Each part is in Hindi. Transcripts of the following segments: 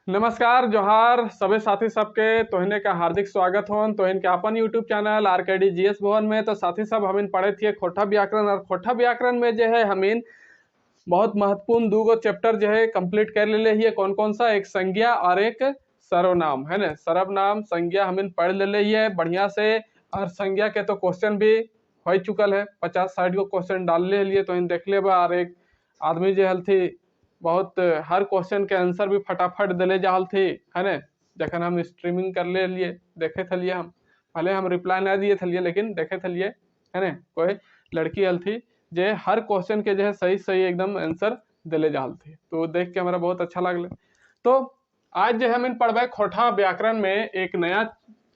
नमस्कार जोहार सबे साथी सबके तोहने का हार्दिक स्वागत होन तोहन के अपन यूट्यूब चैनल आरकेडी जीएस भवन में। तो साथी सब हमिन पढ़े थे खोटा व्याकरण और खोटा व्याकरण में जो है हमिन बहुत महत्वपूर्ण दूगो चैप्टर जो है कंप्लीट कर ले लिए। कौन कौन सा? एक संज्ञा और एक सर्वनाम, है ना। सर्वनाम संज्ञा हमिन पढ़ ले है बढ़िया से। और संज्ञा के तो क्वेश्चन भी हो चुकल है, 50-60 गो क्वेश्चन डाल ले लिए तो इन देख ले बा। और एक आदमी जो हल थी बहुत हर क्वेश्चन के आंसर भी फटाफट दिले जाल थी, है ना। जखन हम स्ट्रीमिंग कर ले लिए देखे थे हम, भले हम रिप्लाई ना दिए थे लेकिन देखे थे, है ना। कोई लड़की हल थी जे हर क्वेश्चन के जो है सही सही एकदम आंसर दिले जाल थी, तो देख के हमारा बहुत अच्छा लगल। तो आज जो हम पढ़बे खोटा व्याकरण में एक नया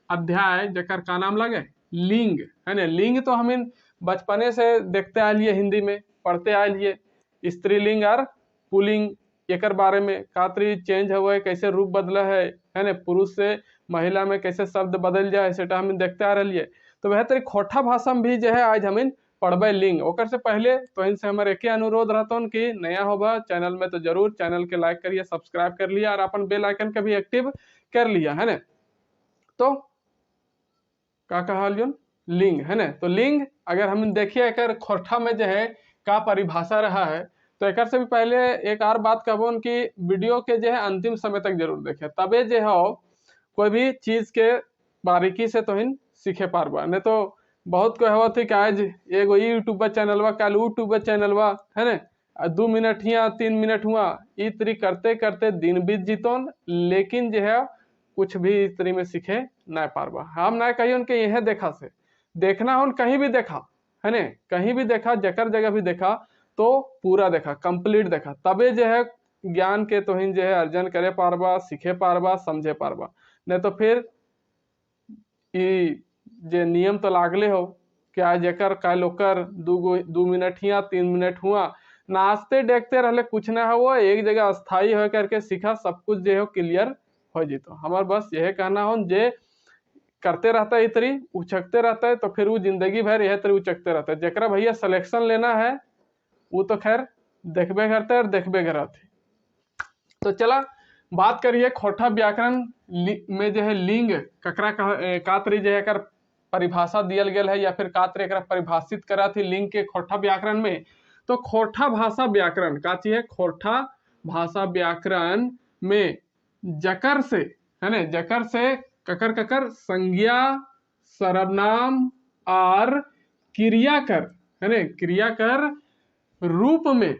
अध्याय जकर का नाम लगे लिंग, है ना। लिंग तो हम बचपने से देखते आ लिए, हिंदी में पढ़ते आ लिए। स्त्रीलिंग और पुलिंग एकर बारे में कातरी चेंज हुआ, कैसे रूप बदला है ना। पुरुष से महिला में कैसे शब्द बदल जाए सेटा हम देखते आ रही है। तो वह तरी खोटा भाषा में भी जो है आज हम पढ़बे लिंग। ओकर से पहले तो इनसे हमारे एक अनुरोध रहता कि नया होगा चैनल में तो जरूर चैनल के लाइक करिए, सब्सक्राइब कर लिया और अपन बेल आइकन का भी एक्टिव कर लिया, है ना। तो का कहा लिंग, है ना। तो लिंग अगर हम देखिए एक खोटा में जो है का परिभाषा रहा है, तो एक से भी पहले एक और बात कहबोन कि वीडियो के जो है अंतिम समय तक जरूर देखे, तबे जो है कोई भी चीज के बारीकी से तो हिन सीखे पारबा। नहीं तो बहुत कोई हवा थी कि आज एगो यूट्यूबर चैनल बा, कल यूट्यूबर चैनल बा, है ना। 2 मिनट या 3 मिनट हुआ ई तरी करते करते दिन बीत जीतोन, लेकिन जो है कुछ भी इस तरी में सीखे ना पारबा। हम ना कही उनके यह देखा से देखना हो, कहीं भी देखा, है ना। कहीं भी देखा, जकर जगह भी देखा तो पूरा देखा, कंप्लीट देखा, तबे जो है ज्ञान के तोहिन जो है अर्जन करे पारबा, सीखे पारबा, समझे पारबा। नहीं तो फिर जे नियम तो लागले हो क्या जेकर कल ओकर 2 मिनट या 3 मिनट हुआ नाचते देखते रहले कुछ ना हो, एक जगह अस्थाई हो करके सीखा सब कुछ जो है क्लियर हो जीतो। हमार बस यह कहना हो जे करते रहता है इतरी उचकते रहता है तो फिर वो जिंदगी भर यह तरी उचकते रहता है। जरा भैया सिलेक्शन लेना है वो तो खैर देखबे करते और देखबे करते। तो चला बात करिए खोटा व्याकरण में जो है लिंग ककरा कातरी जो है कर परिभाषा दियल गया है या फिर कातरी एकरा परिभाषित करा थी लिंग के खोटा व्याकरण में। तो खोटा भाषा व्याकरण का है, खोटा भाषा व्याकरण में जकर से, है ना, जकर से ककर ककर संज्ञा, सर्वनाम और क्रियाकर, है ना, क्रियाकर रूप में,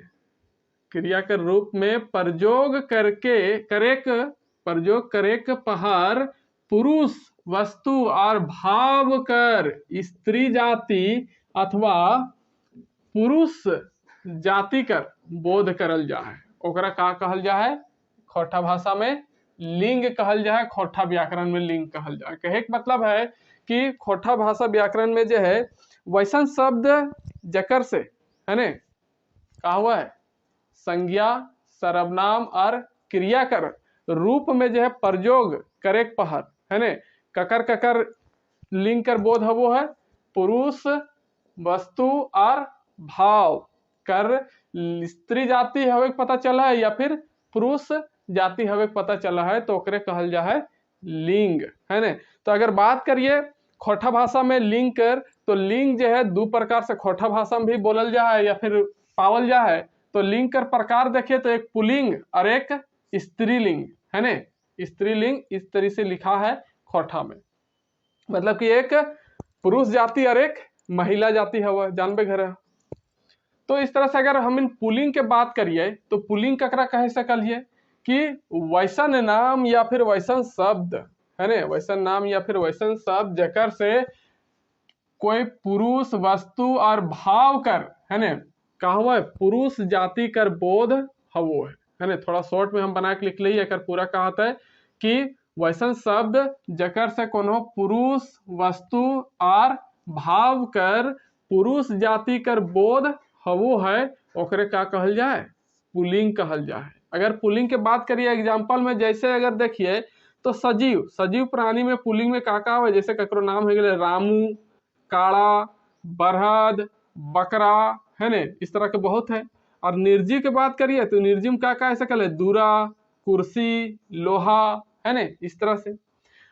क्रियाकर रूप में प्रयोग करके प्रयोग करेक पहाड़ पुरुष वस्तु और भाव कर स्त्री जाति अथवा पुरुष जाति कर बोध करल जा है, ओकरा का कहल जा है खोटा भाषा में लिंग कहल जा है, खोटा व्याकरण में लिंग कहल जा है। कहे के मतलब है कि खोटा भाषा व्याकरण में जो है वैसन शब्द जकर से, है ना, का हुआ है संज्ञा, सर्वनाम और क्रियाकर रूप में जो है प्रयोग करे पहर, है ना, ककर ककर लिंग कर बोध वो है पुरुष वस्तु और भाव कर स्त्री जाति हवे पता चला है या फिर पुरुष जाति हवे पता चला है तो ओकरे कहल जा है लिंग, है ना। तो अगर बात करिए खोटा भाषा में लिंग कर, तो लिंग जो है 2 प्रकार से खोटा भाषा में भी बोलल जा है या फिर पावल जा है। तो लिंग कर प्रकार देखिए तो एक पुलिंग और एक स्त्रीलिंग, है ना। स्त्रीलिंग इस तरह से लिखा है खोटा में, मतलब कि एक पुरुष जाति और एक महिला जाति हवा जानबे घर। तो इस तरह से अगर हम इन पुलिंग के बात करिए तो पुलिंग ककरा कह सकलिए कि वैसन नाम या फिर वैसन शब्द, है ना, वैसन नाम या फिर वैसन शब्द जकर से कोई पुरुष वस्तु और भाव कर, है ना, कहा पुरुष जाति कर बोध हवो है ना। थोड़ा शॉर्ट में हम बना के लिख ली एकर पूरा कहता है कि वैसन शब्द जकर से कोनो पुरुष वस्तु और भाव कर पुरुष जाति कर बोध हवो है ओकरे का कहल जाए पुलिंग कहल जाए। अगर पुलिंग के बात करिए एग्जाम्पल में, जैसे अगर देखिए तो सजीव प्राणी में पुलिंग में का हो, जैसे ककरो नाम हो गए रामू, काड़ा, बरहद, बकरा, है ना, इस तरह के बहुत है। और निर्जीव की बात करिए तो निर्जीव का ऐसे कल दूरा, कुर्सी, लोहा, है ना, इस तरह से।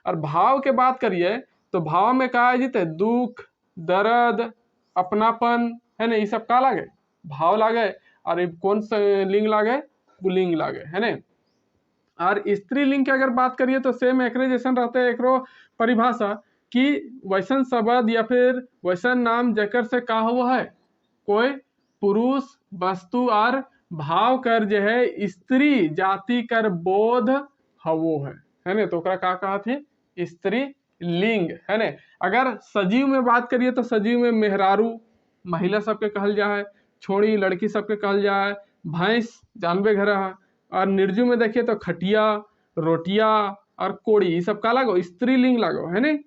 और भाव के बात करिए तो भाव में का जीते दुख, दर्द, अपनापन, है ना, ये सब का लागे, भाव लागे। और ये कौन सा लिंग लागे, पुल्लिंग लागे, है ना। और स्त्रीलिंग की अगर बात करिए तो सेम एकरे जैसन रहते हैं, एकरो परिभाषा कि वैसन शब्द या फिर वैसन नाम जेकर से का हुआ है, कोई पुरुष वस्तु और भाव कर जो है स्त्री जाति कर बोध हवो है ना, तो ओकरा का कहा थी स्त्री लिंग, है ना। अगर सजीव में बात करिए तो सजीव में मेहरारू महिला सबके कहल जाए, छोड़ी लड़की सबके कहल जाए, भैंस जानबे घर है। और निर्जु में देखिए तो खटिया, रोटिया और कोड़ी, ये सब का लागो, स्त्रीलिंग लागो, है ना।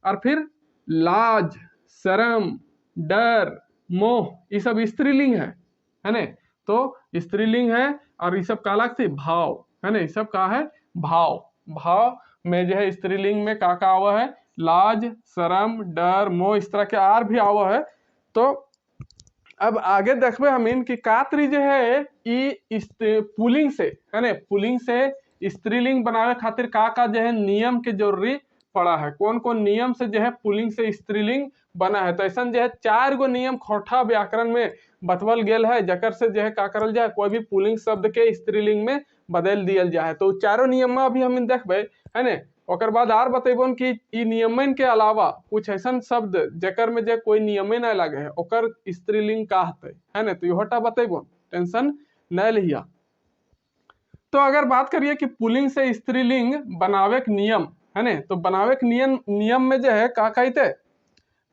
और फिर लाज, शर्म, डर, मोह, ये सब स्त्रीलिंग है ना। तो स्त्रीलिंग है और ये सब का लागते भाव, है ना, ये सब का है भाव। भाव में जो है स्त्रीलिंग में का आवा है, लाज, शर्म, डर, मोह, इस तरह के आर भी आवा है। तो अब आगे देखबे हमीन कि कात्री जो है पुलिंग से, है ना, पुलिंग से स्त्रीलिंग बनावे खातिर का जो है नियम के जरूरी पड़ा है, कौन कौन नियम से जो है पुलिंग से स्त्रीलिंग बना है। तो ऐसा जो है 4 गो नियम खोटा व्याकरण में बतवल गेल है, जकर से जो है का करल जाए, कोई भी पुलिंग शब्द के स्त्रीलिंग में बदल दियल जाए। तो चारों नियम में अभी हम देखबे, है ना। ओकर बाद आर बतेबन कि ई नियमन के अलावा कुछ ऐसा शब्द जेकर में जे कोई नियमे न लगे है, ओकर स्त्रीलिंग का हते, है ना। तो इहोटा बतेबन, टेंशन न लिया। तो अगर बात करिए कि पुलिंग से स्त्रीलिंग बनावे के नियम, है ना, तो बनावे के नियम में जो है का कहते,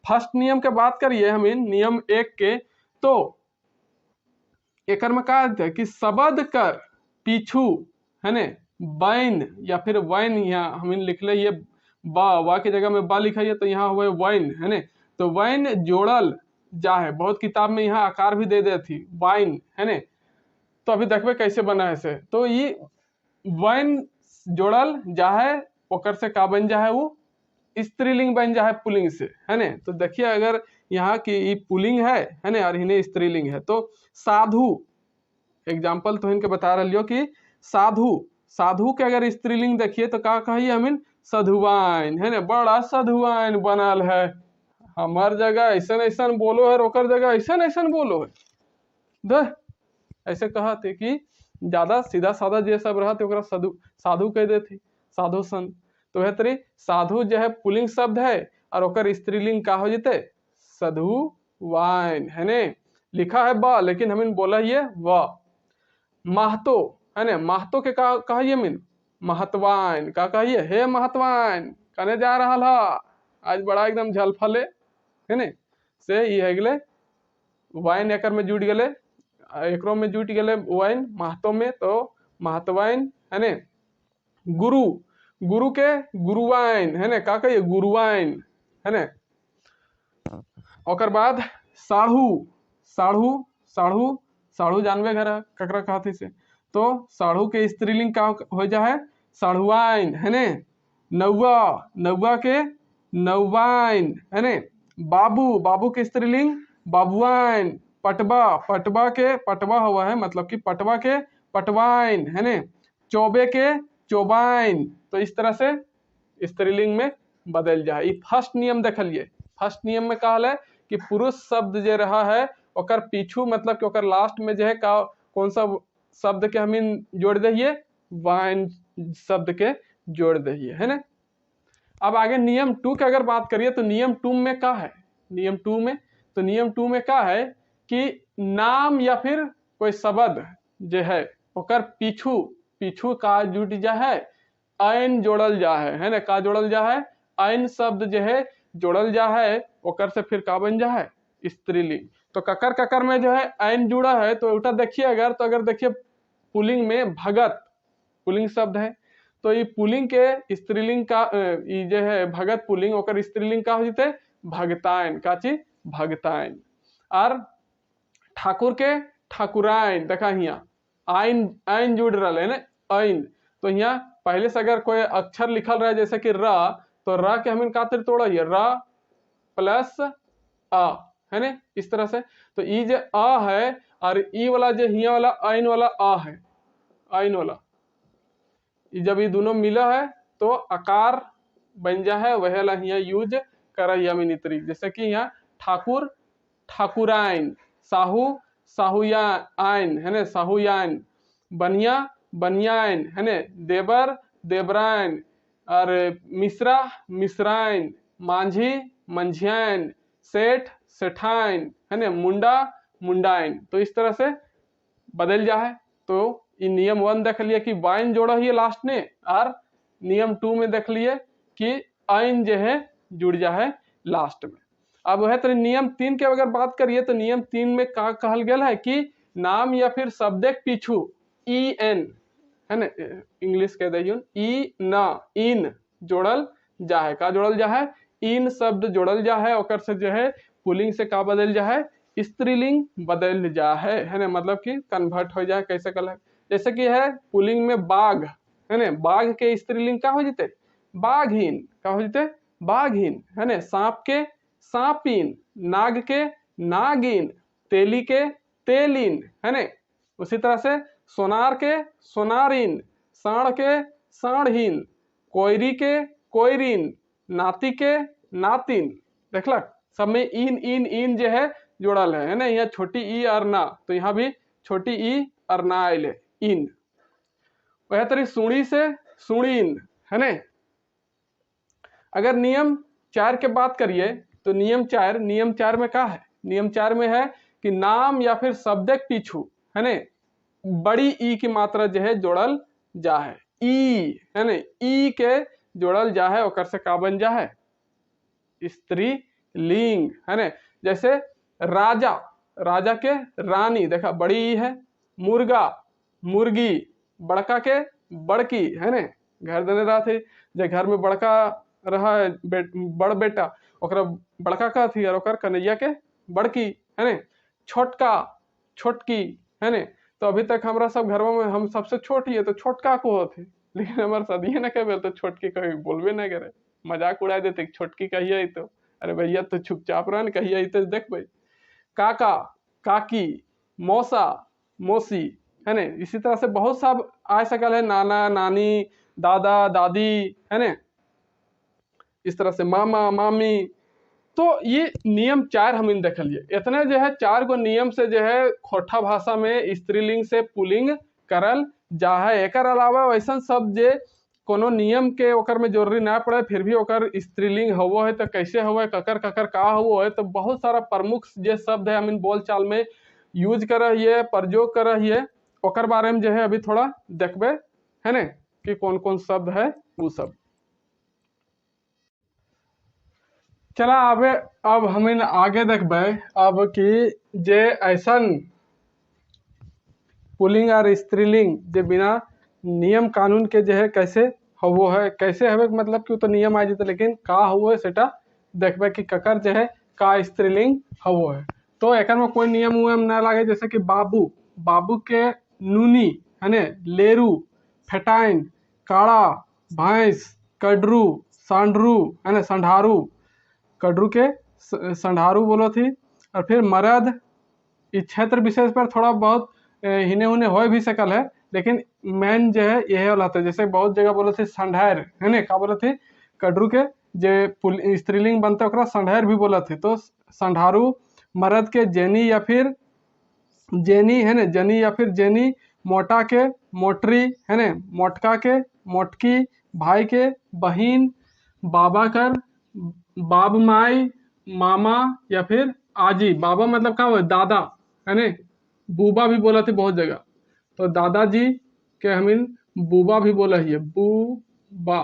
फर्स्ट नियम के बात करिए हम नियम 1 के, तो एकर में का है कि शब्द कर पीछू, है ना, बैन या फिर वैन, यहाँ हम लिख ले ये बा की जगह में बा लिखा है तो यहाँ हुए वैन, है ना। तो वैन जोड़ल जा है, बहुत किताब में यहाँ आकार भी दे दे थी वाइन, है ना। तो अभी देखबे कैसे बना है से। तो ये वैन जोड़ल जा है, ओकर से का बन जा है, वो स्त्रीलिंग बन जा है पुलिंग से, है ना। तो देखिए अगर यहाँ की ये पुलिंग है ना, और इन्हें स्त्रीलिंग है। तो साधु एग्जाम्पल तो इनके बता रही हो कि साधु, साधु के अगर स्त्रीलिंग देखिए तो का कहिए हमीन सधुवाइन, है ना, बड़ा सधुवाइन बनल है, हमार जगह ऐसा ऐसा बोलो है, ओकर जगह ऐसा ऐसा बोलो है, दे ऐसे कहते कि ज्यादा सीधा साधा जे सब रहते ओकरा साधु कह देती, साधु संत। तो वह तरी साधु जो है पुलिंग शब्द है और ओकर स्त्रीलिंग का हो जते सधु वाइन, है ने, लिखा है बा लेकिन हमें बोला ये व। महतो, है ना, महतो के का कहिए मीन महतवाइन, का कहिए हे महतवाइन कने जा रहा है आज बड़ा एकदम झलफले, है ना, से ये है वाइन एकर में जुट गए, एकरो में जुट गए वाइन महतो में, तो महतवाइन, है ना। गुरु, गुरु के गुरुवाइन, है ना, का कहिए गुरुवाइन, है ना। ओकर बाद साढ़ू, साढ़ू, साढ़ू, साढ़ू जानबे घर ककरा कहती से, तो साढ़ू के स्त्रीलिंग का हो जा है साढ़ुआइन, है ने। नौवा, नौवा के नौवाइन, है ने। बाबू, बाबू के स्त्रीलिंग बाबुआइन। पटवा, पटवा के पटवा हुआ है मतलब कि पटवा के पटवाइन, है ने। चौबे के चौबाइन। तो इस तरह से स्त्रीलिंग में बदल जाए। फर्स्ट नियम देखलिए, फर्स्ट नियम में कहल है कि पुरुष शब्द जे रहा है ओकर पीछू मतलब कि ओकर लास्ट में जो है का कौन सा शब्द के हम जोड़ दिए, वाइन शब्द के जोड़ दिए, है ना। अब आगे नियम 2 की अगर बात करिए तो नियम 2 में क्या है, नियम 2 में, तो नियम 2 में क्या है कि नाम या फिर कोई शब्द जो है ओकर पीछू, पीछू का जुट जा है आइन जोड़ल जा है ना, का जोड़ल जा है आइन शब्द जो है जोड़ल जा है, ओकर से फिर का बन जा है स्त्रीलिंग। तो ककर ककर में जो है आइन जुड़ा है, तो उल्टा देखिए अगर, तो अगर देखिए पुलिंग में भगत, पुलिंग शब्द है, तो ये पुलिंग के स्त्रीलिंग का ये जो है भगत पुलिंग, ओकर स्त्रीलिंग का हो जते भगताइन, का चीज भगताइन। और ठाकुर के ठाकुराइन, देखा यहाँ आइन, आइन जुड़ रहा है ना आइन, तो यहाँ पहले से अगर कोई अक्षर लिखल रहा है जैसे कि र, तो र के हमें कातिर तोड़ा ये र प्लस आ, है ना, इस तरह से। तो ई जो आ है और ई वाला जो हिया वाला आइन वाला आ है, आइन वाला, जब ये दोनों मिला है तो आकार बन जा है, वह ला यहाँ यूज कर यमिनित्री। जैसे कि यहाँ ठाकुर ठाकुराइन, साहू साहुयाइन है ना, साहुयाइन, बनिया बनियाइन है ना, देवर देवराइन, और मिश्रा मिश्राइन, मांझी मंझियाइन, सेठ सेठाइन है ना, मुंडा मुंडाइन। तो इस तरह से बदल जा है। तो इन नियम 1 देख लिए कि वाइन जोड़ा ही लास्ट में, और नियम 2 में देख लिए कि आइन जो है जुड़ जा है लास्ट में। अब वह तो नियम 3 के अगर बात करिए तो नियम 3 में का कहल गया है कि नाम या फिर शब्द पीछू ई एन है ना, इंग्लिश कह दियो ई ना इन जोड़ल जा है। का जोड़ल जा है? इन शब्द जोड़ल जा है, ओकर से जो है पुल्लिंग से का बदल जा है? स्त्रीलिंग बदल जा है ना, मतलब कि कन्वर्ट हो जाए। कैसे कल है? जैसे कि है पुल्लिंग में बाघ है ना, बाघ के स्त्रीलिंग का हो जते? बाघहीन। का हो जते? बाघहीन है ना। सांप के सांपीन, नाग के नागिन, तेली के तेलिन है ना। उसी तरह से सोनार के सोनारिन, साढ़ के साढ़हीन, कोयरी के कोयरीन, नाती के नातिन। देखलक सब में इन इन इन जो है जोड़ल है ना। यहाँ छोटी ई और ना, तो यहाँ भी छोटी ई और ना आयल है इन। वह तरी सुणी से सुणीन है ना। अगर नियम 4 के बात करिए तो नियम 4 में क्या है? नियम 4 में है कि नाम या फिर शब्द पीछू है ना बड़ी ई की मात्रा जो है जोड़ल जा है। ई है ना, ई के जोड़ल जा है, ओकर से का बन जा है? स्त्रीलिंग है ना। जैसे राजा, राजा के रानी, देखा बड़ी ई है। मुर्गा मुर्गी, बड़का के बड़की है ना। घर देने रहा थे, जे घर में बड़का रहा बड़ बेटा, ओकरा बड़का का थी और ओकर कन्हैया के बड़की है ना। छोटका छोटकी है ना। तो अभी तक हमारा सब घरों में हम सबसे छोटी है तो छोटका को होते, लेकिन हमारे साथ ये ना कहे तो छोटकी कभी बोलबे ना करे, मजाक उड़ा देते छोटकी कहिए तो अरे भैया तो चुपचाप रह कहिए तो देख भाई। काका काकी, मौसा मौसी है ना। इसी तरह से बहुत सा आ सकल है, नाना नानी, दादा दादी है ना। इस तरह से मामा मामी। तो ये नियम 4 हम इन देख लिए। इतने जो है 4 गो नियम से जो है खोटा भाषा में स्त्रीलिंग से पुल्लिंग करल जा है। एक अलावा वैसा शब्द जे कोनो नियम के ओकर में जरूरी ना पड़े, फिर भी ओकर स्त्रीलिंग हवो है तो कैसे हवो है, ककर ककर का हवो है। तो बहुत सारा प्रमुख जे शब्द है हम इन बोलचाल में यूज कर रही है, प्रयोग कर रही है, ओकर बारे में जो है अभी थोड़ा देखबे है ना कि कौन कौन शब्द है वो सब। चला अब हम इन आगे देखबे अब कि जे ऐसन पुल्लिंग और स्त्रीलिंग जे बिना नियम कानून के जो है कैसे हवो है, कैसे हवे मतलब कि तो नियम आ जाते, लेकिन का हवो है सेटा देखबे कि ककर जो है का स्त्रीलिंग हवो है। तो एक में कोई नियम उयम ना लागे। जैसे कि बाबू, बाबू के नूनी है ना, लेरू, फेटाइन, काड़ा, भैंस, कडरू, सांडरू है ना, संढारू, कडरू के संढारू बोलो थी। और फिर मर्द, इस क्षेत्र विशेष पर थोड़ा बहुत हिने हुने हो भी सकल है, लेकिन मेन जो है यही वाला था। जैसे बहुत जगह बोले थे संढैर है ना, का बोले थे कडरू के जे स्त्रीलिंग बनते ओकरा संढैर भी बोला थे। तो संढारू, मर्द के जेनी या फिर जेनी है ना, जनी या फिर जेनी, मोटा के मोटरी है ना, मोटका के मोटकी, भाई के बहिन, बाबा कर बाब माई, मामा या फिर आजी। बाबा मतलब क्या हुआ? दादा है ना। बूबा भी बोला थे बहुत जगह, तो दादाजी के हमिन बूबा भी बोला ही है, बूबा।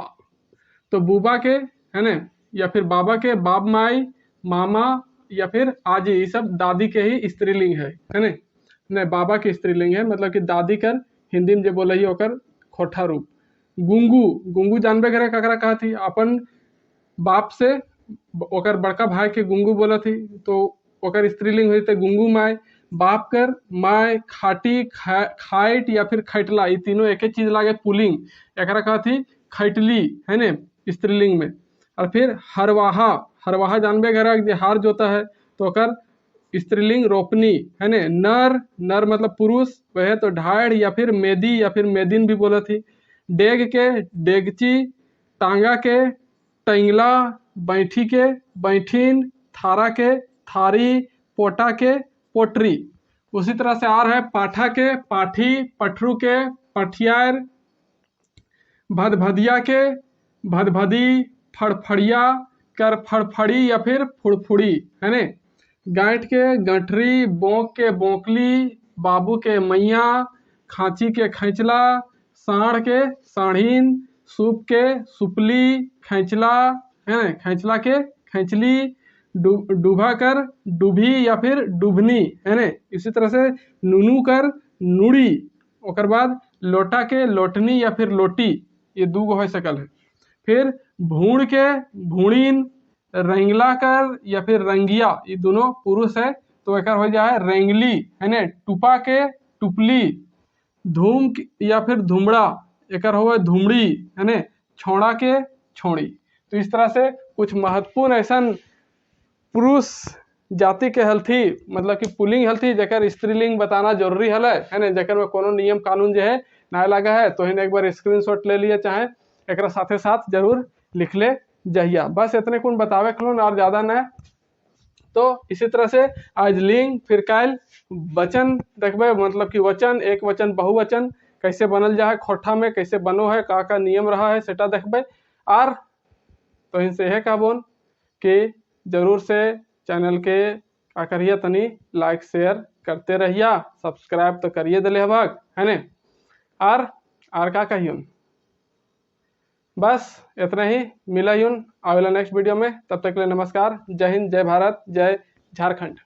तो बूबा के है ना या फिर बाबा के बाप माई, मामा या फिर आजी, ये सब दादी के ही स्त्रीलिंग है ना। नहीं, बाबा के स्त्रीलिंग है, मतलब कि दादी कर हिंदी में जो बोला ही ओकर खोटा रूप। गुंगू, गुंगू जानबे करे ककरा कहा थी? अपन बाप से ओकर बड़का भाई के गुंगू बोला थी, तो ओकर स्त्रीलिंग हुई थे गुंगू माय। बाप कर माय, खाटी, खाइट या फिर खैटला, ये तीनों एक ही चीज लागे पुलिंग, एकरा कहा थी खैटली है ने स्त्रीलिंग में। और फिर हरवाहा, हरवाहा जानबे घर हार जोता है तो ओकर स्त्रीलिंग रोपनी है ने। नर, नर मतलब पुरुष, वह तो ढाड़ या फिर मेदी या फिर मेदिन भी बोला थी। डेग के डेगची, टांगा के टंगला, बैठी के बैठीन, थारा के थारी, पोटा के पोटरी। उसी तरह से आ रहा है पाठा के पाठी, पठरू के पठियार, भदभदिया के भदभदी, फड़फड़िया कर फड़फड़ी या फिर फुड़फुड़ी, है ने। गांठ के गठरी, बोंक के बोंकली, बाबू के मैया, खांची के खैंचला, साढ़ के साढ़ीन, सूप के सुपली, खैंचला, है न, खैंचला के खैंचली, डूबा कर डूभी या फिर डूबनी, है न। इसी तरह से नुनू कर नुड़ी, ओकर बाद लोटा के लोटनी या फिर लोटी, ये दू गो हो सकल है। फिर भूण के भूणीन, रंगला कर या फिर रंगिया, ये दोनों पुरुष है तो एक हो जाए रेंगली, है न। टुपा के टुपली, धूम या फिर धुमड़ा, एक हो धुमड़ी, है न। छोड़ा के छोड़ी। तो इस तरह से कुछ महत्वपूर्ण ऐसा पुरुष जाति के हल्थी, मतलब कि पुलिंग हल्थी जकर स्त्रीलिंग बताना जरूरी है न। जकर में कोनो नियम कानून जो है ना लगा है तो एक बार स्क्रीनशॉट ले लिए, चाहे एक साथे साथ जरूर लिख ले जाइए। बस इतने कुन बतावे खलो और ज़्यादा न। तो इसी तरह से आज लिंग फिर काल वचन देखबे, मतलब कि वचन, एक वचन बहुवचन कैसे बनल जा है, खोठा में कैसे बनो है, का नियम रहा है सेटा देखबे। और तो इनसे यह कहबोन कि जरूर से चैनल के का करिए तनी लाइक शेयर करते रहिए, सब्सक्राइब तो करिए दिले भाग, है ने। और का कहियो, बस इतना ही। मिला यून आवेला नेक्स्ट वीडियो में, तब तक के लिए नमस्कार। जय हिंद, जय भारत, जय झारखंड।